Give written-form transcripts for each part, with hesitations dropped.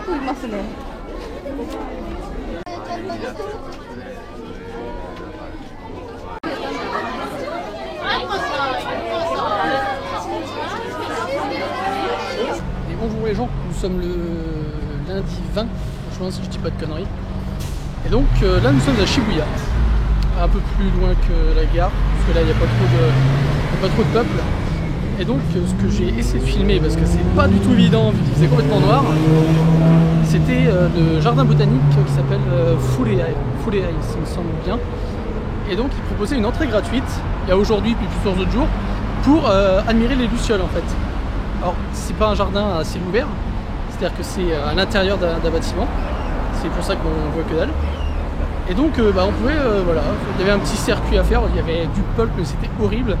くいますね。Et bonjour les gens, nous sommes le lundi 20 juin si je dis pas de conneries. Et donc là nous sommes à Shibuya, un peu plus loin que la gare, parce que là il n'y a pas trop de peuple. Et donc ce que j'ai essayé de filmer, parce que c'est pas du tout évident vu qu'il faisait complètement noir, c'était le jardin botanique qui s'appelle Fureai, ça me semble bien. Et donc il proposait une entrée gratuite, il y a aujourd'hui puis plusieurs autres jours, pour admirer les lucioles en fait. Alors c'est pas un jardin à ciel ouvert, c'est-à-dire que c'est à l'intérieur d'un bâtiment, c'est pour ça qu'on voit que dalle. Et donc on pouvait, voilà, il y avait un petit circuit à faire, il y avait du pulp mais c'était horrible.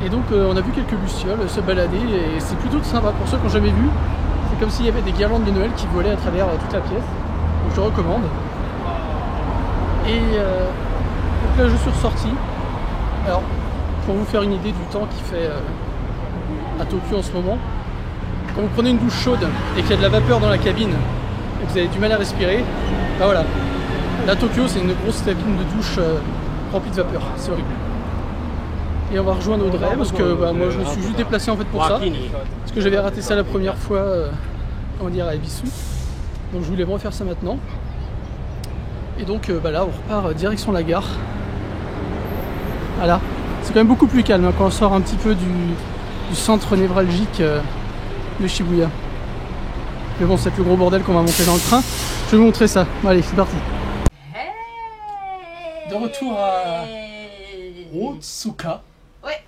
Et donc on a vu quelques lucioles se balader et c'est plutôt sympa pour ceux qui n'ont jamais vu. C'est comme s'il y avait des guirlandes de Noël qui volaient à travers toute la pièce, donc je recommande. Et donc là je suis ressorti. Alors pour vous faire une idée du temps qu'il fait à Tokyo en ce moment, quand vous prenez une douche chaude et qu'il y a de la vapeur dans la cabine et que vous avez du mal à respirer, bah voilà, là Tokyo c'est une grosse cabine de douche remplie de vapeur, c'est horrible. Et on va rejoindre Audrey parce que moi je me suis juste déplacé en fait pour ça, parce que j'avais raté ça la première fois on dirait à Ebisu, donc je voulais me refaire ça maintenant. Et donc là on repart direction la gare. Voilà, c'est quand même beaucoup plus calme hein, quand on sort un petit peu du centre névralgique de Shibuya. Mais bon, c'est le gros bordel qu'on va monter dans le train. Je vais vous montrer ça. Bon, allez, c'est parti. De retour à Otsuka. Ouais.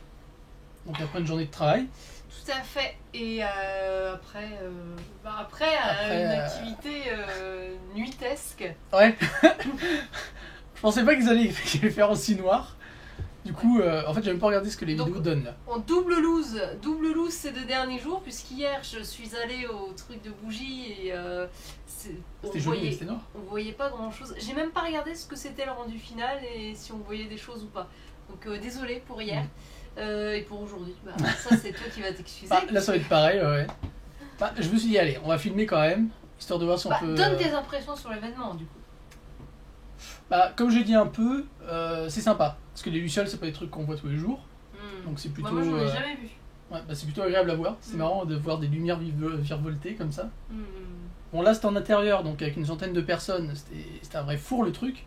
Donc après une journée de travail. Tout à fait. Et après une activité nuitesque. Ouais. Je pensais pas qu'ils allaient faire aussi noir. Du coup, en fait, j'ai même pas regardé ce que les vidéos donnent là. En double loose ces 2 derniers jours, puisqu'hier je suis allée au truc de bougie et c'était joli, mais c'était noir. On voyait pas grand chose. J'ai même pas regardé ce que c'était le rendu final et si on voyait des choses ou pas. Donc désolé pour hier et pour aujourd'hui. Bah, ça c'est toi qui vas t'excuser. Là ça va être pareil, ouais. Je me suis dit allez, on va filmer quand même, histoire de voir si on peut. Donne tes impressions sur l'événement du coup. Comme j'ai dit un peu, c'est sympa. Parce que les lucioles, c'est pas des trucs qu'on voit tous les jours. Donc c'est plutôt. Moi j'en ai jamais vu. Ouais, c'est plutôt agréable à voir. C'est marrant de voir des lumières virevolter comme ça. Bon, là c'était en intérieur, donc avec une centaine de personnes. C'était un vrai four le truc.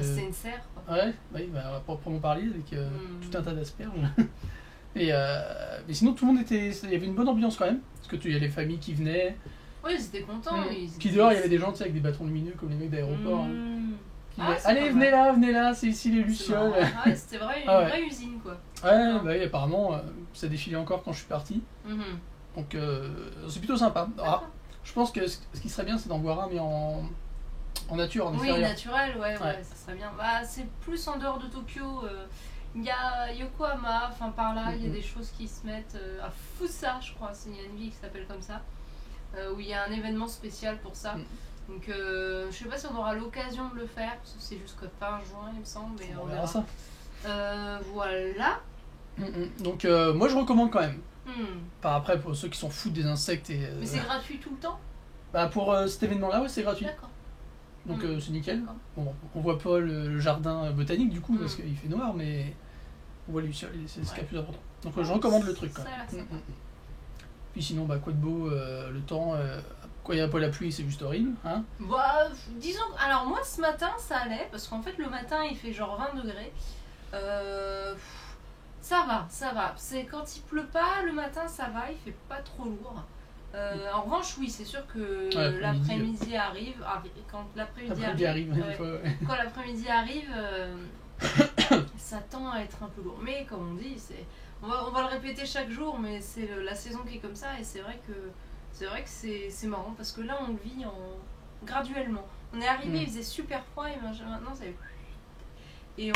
C'était une serre quoi. Ouais, on va proprement parler avec tout un tas d'asperges. Mais sinon, tout le monde était. Il y avait une bonne ambiance quand même. Parce que il y a les familles qui venaient. Oui, ils étaient contents. Puis dehors, il y avait des gens avec des bâtons lumineux comme les mecs d'aéroport. Allez, venez là, c'est ici les lucioles. Ouais, c'était vrai, une vraie usine quoi. Ouais, apparemment, ça défilait encore quand je suis parti. Donc c'est plutôt sympa. Alors, je pense que ce qui serait bien, c'est d'en voir un, mais en nature, en extérieur. Oui, naturel, ouais, ça serait bien. C'est plus en dehors de Tokyo. Il y a Yokohama, enfin par là, il y a des choses qui se mettent à Fusa, je crois. Il y a une ville qui s'appelle comme ça, où il y a un événement spécial pour ça. Donc je sais pas si on aura l'occasion de le faire, parce que c'est jusqu'à fin juin il me semble, mais on verra ça. Voilà. Donc moi je recommande quand même. Après pour ceux qui sont fous des insectes et... Mais c'est gratuit tout le temps? Pour cet événement là, ouais, c'est gratuit. D'accord. Donc c'est nickel. Bon, on voit pas le jardin botanique du coup, parce qu'il fait noir, mais on voit les lucioles et c'est ce qui est le plus important. Donc je recommande le truc quand même. Puis sinon, quoi de beau, le temps... Quand il n'y a pas la pluie, c'est juste horrible, hein. Disons, alors moi ce matin ça allait, parce qu'en fait le matin il fait genre 20 degrés. Ça va. C'est quand il pleut pas, le matin ça va, il fait pas trop lourd. En revanche, oui, c'est sûr que l'après-midi arrive. Quand l'après-midi arrive, quand l'après-midi arrive, ça tend à être un peu lourd. Mais comme on dit, on va le répéter chaque jour, mais c'est la saison qui est comme ça, et c'est vrai que c'est marrant parce que là on le vit graduellement. On est arrivé, il faisait super froid et maintenant ça est... Et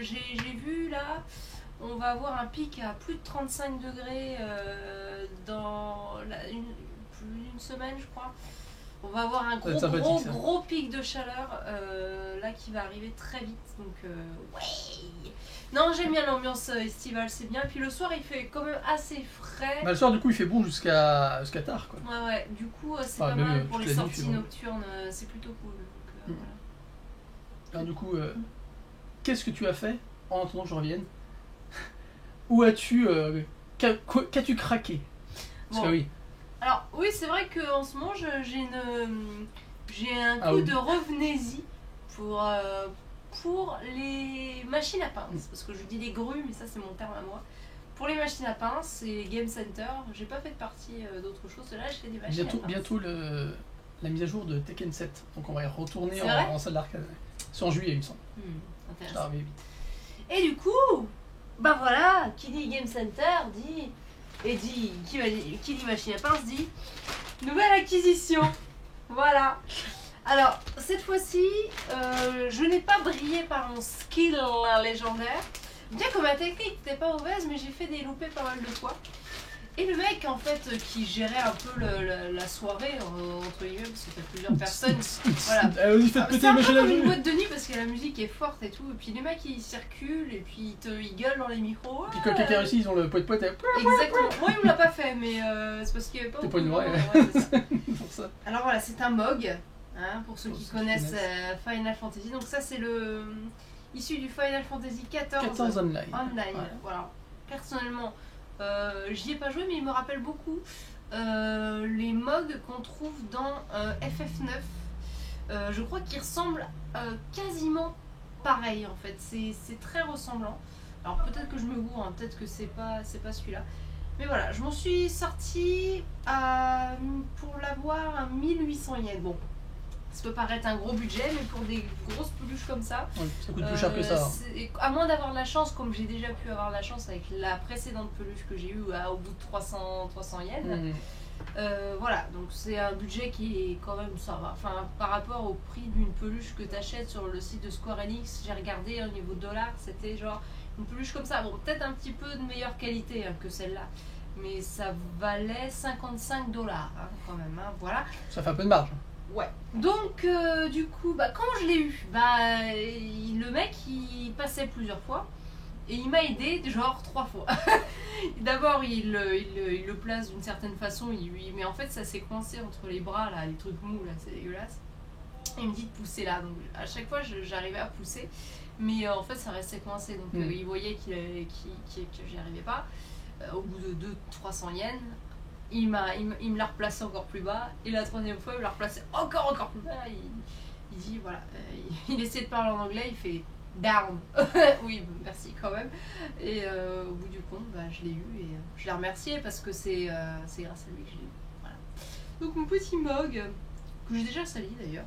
j'ai vu là, on va avoir un pic à plus de 35 degrés dans plus d'une semaine je crois. On va avoir un gros pic de chaleur là qui va arriver très vite. Donc ouais. Non, j'aime bien l'ambiance estivale, c'est bien. Puis le soir, il fait quand même assez frais. Bah, le soir, du coup, il fait bon jusqu'à tard, quoi. Ouais. Du coup, c'est pas mal pour les sorties nocturnes. C'est plutôt cool. Donc, voilà. Alors du coup, qu'est-ce que tu as fait en attendant que je revienne? Où as-tu... qu'as-tu craqué? Parce que oui. Alors oui, c'est vrai qu'en ce moment, j'ai un coup de revenez-y pour les machines à pince. Parce que je dis les grues, mais ça c'est mon terme à moi. Pour les machines à pince, c'est Game Center. J'ai pas fait de partie d'autre chose. Là, je fais des machines à pince. Bientôt la mise à jour de Tekken 7. Donc on va y retourner en salle d'arcade. C'est en juillet, il me semble. Intéressant. Et du coup, bah voilà, qui dit Game Center dit... Et qui dit machine à pince dit nouvelle acquisition. Voilà. Alors, cette fois-ci, je n'ai pas brillé par mon skill légendaire. Bien que ma technique n'était pas mauvaise, mais j'ai fait des loupés pas mal de fois. Et le mec, en fait, qui gérait un peu la soirée, entre guillemets, parce que t'as plusieurs personnes. Voilà. C'est un peu comme une boîte de nuit parce que la musique est forte et tout. Et puis les mecs, ils circulent et puis ils gueulent dans les micros. Et puis quand quelqu'un réussit, ils ont le poète-poète. Exactement. Moi, il me l'a pas fait, mais c'est parce qu'il n'y avait pas. T'es pas une vraie. Pour ça. Alors voilà, c'est un MOG, hein, pour ceux qui connaissent Final Fantasy. Donc ça, c'est issu du Final Fantasy 14 Online. Ouais. Voilà. Personnellement, j'y ai pas joué, mais il me rappelle beaucoup les MOG qu'on trouve dans FF9. Je crois qu'ils ressemblent quasiment pareil en fait. C'est très ressemblant. Alors peut-être que je me gourre, hein, peut-être que c'est pas celui-là. Mais voilà, je m'en suis sortie pour l'avoir à 1800 yens. Bon, ça peut paraître un gros budget, mais pour des grosses peluches comme ça, ça coûte plus cher que ça. À moins d'avoir de la chance, comme j'ai déjà pu avoir de la chance avec la précédente peluche que j'ai eue au bout de 300 yens. Voilà, donc c'est un budget qui est quand même ça va. Enfin, par rapport au prix d'une peluche que tu achètes sur le site de Square Enix, j'ai regardé au niveau dollar, c'était genre une peluche comme ça. Bon, peut-être un petit peu de meilleure qualité que celle-là, mais ça valait 55 $, quand même. Voilà. Ça fait un peu de marge. Ouais. Donc, du coup, quand je l'ai eu, le mec il passait plusieurs fois. Et il m'a aidé genre 3 fois. D'abord il le place d'une certaine façon, mais en fait ça s'est coincé entre les bras là, les trucs mous là, c'est dégueulasse. Et il me dit de pousser là, donc à chaque fois j'arrivais à pousser, mais en fait ça restait coincé, donc il voyait que j'y arrivais pas. Au bout de 200-300 yens, il me l'a replacé encore plus bas, et la troisième fois il me l'a replacé encore plus bas. Il dit voilà, il essaie de parler en anglais, il fait down. Oui, merci quand même. Et au bout du compte, je l'ai eu et je l'ai remercié parce que c'est grâce à lui que je l'ai eu. Voilà. Donc mon petit MOG, que j'ai déjà sali d'ailleurs,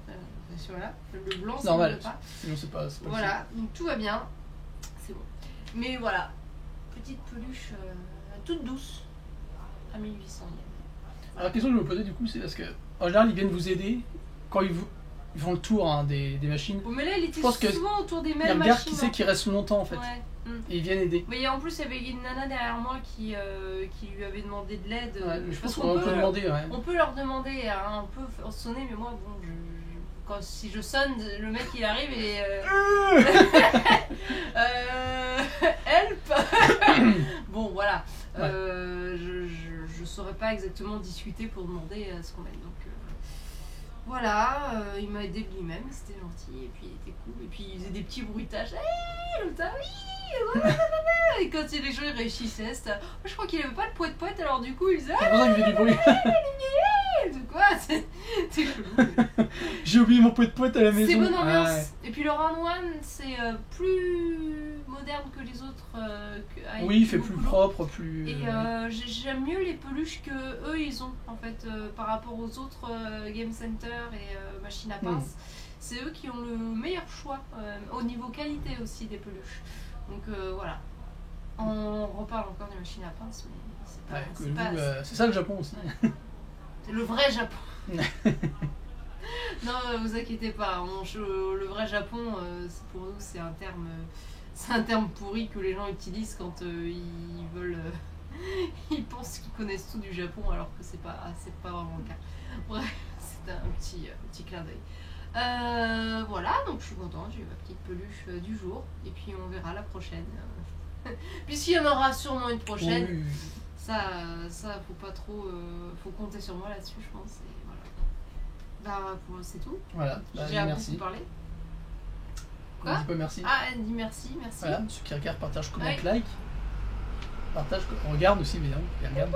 voilà, le blanc c'est normal. Sinon c'est pas voilà, donc tout va bien, c'est bon. Mais voilà, petite peluche toute douce à 1800 yens. Alors la question que je me posais du coup, c'est parce que en général ils viennent vous aider quand ils font le tour des machines. Oh, mais là, il était souvent autour des mêmes machines. Il y a un gars qui sait qu'il reste longtemps en fait. Ouais. Et ils viennent aider. Oui, en plus, il y avait une nana derrière moi qui lui avait demandé de l'aide. Ouais, je pense qu'on peut demander. Ouais. On peut leur demander, on peut sonner, mais moi, bon, si je sonne, le mec il arrive et. Help. Bon, voilà. Ouais. Je saurais pas exactement discuter pour demander ce qu'on m'aide. Donc. Voilà, il m'a aidé lui-même, c'était gentil, et puis il était cool, et puis il faisait des petits bruitages, et quand les gens ils réussissaient, je crois qu'il avait pas de poète-poète, alors du coup il faisait c'est pour ça qu'il fait du bruit. Quoi, c'est chelou. J'ai oublié mon poète-poète à la maison. C'est bonne ambiance. Ouais. Et puis le Round One, c'est plus moderne que les autres. Oui, il fait plus propre, plus. Et j'aime mieux les peluches que eux ils ont en fait par rapport aux autres Game Center et machines à pince. C'est eux qui ont le meilleur choix au niveau qualité aussi des peluches. Donc voilà. On reparle encore des machines à pince, mais c'est pas. C'est ça le Japon aussi. Ouais. C'est le vrai Japon. Non, vous inquiétez pas. Le vrai Japon, pour nous, c'est un terme pourri que les gens utilisent quand ils veulent. Ils pensent qu'ils connaissent tout du Japon, alors que c'est pas vraiment le cas. Bref, c'est un petit clin d'œil. Voilà, donc je suis contente, j'ai eu ma petite peluche du jour, et puis on verra la prochaine. Puisqu'il y en aura sûrement une prochaine, oui. Ça faut pas trop, faut compter sur moi là-dessus, je pense. Et voilà. Bah, c'est tout. Voilà, j'ai beaucoup parlé. Quoi ? On dit pas merci. Ah, elle dit merci. Voilà, ceux qui regardent, partage, commente, like. Partage, on regarde aussi, évidemment. Regarde.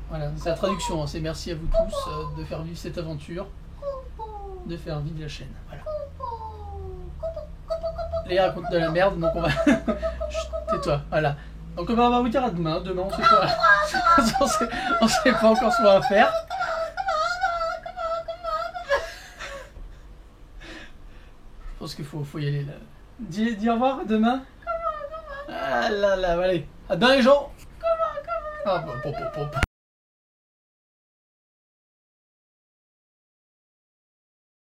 Voilà, c'est la traduction, hein. C'est merci à vous tous de faire vivre cette aventure, de faire vivre la chaîne. Voilà. Les raconte de la merde, donc on va. Tais-toi, voilà. Donc on va vous dire à demain. Demain, on sait pas. on sait pas encore ce qu'on va faire. Je pense qu'il faut y aller là. Dis au revoir, à demain. Ah là là, allez. À demain les gens. Ah, bon.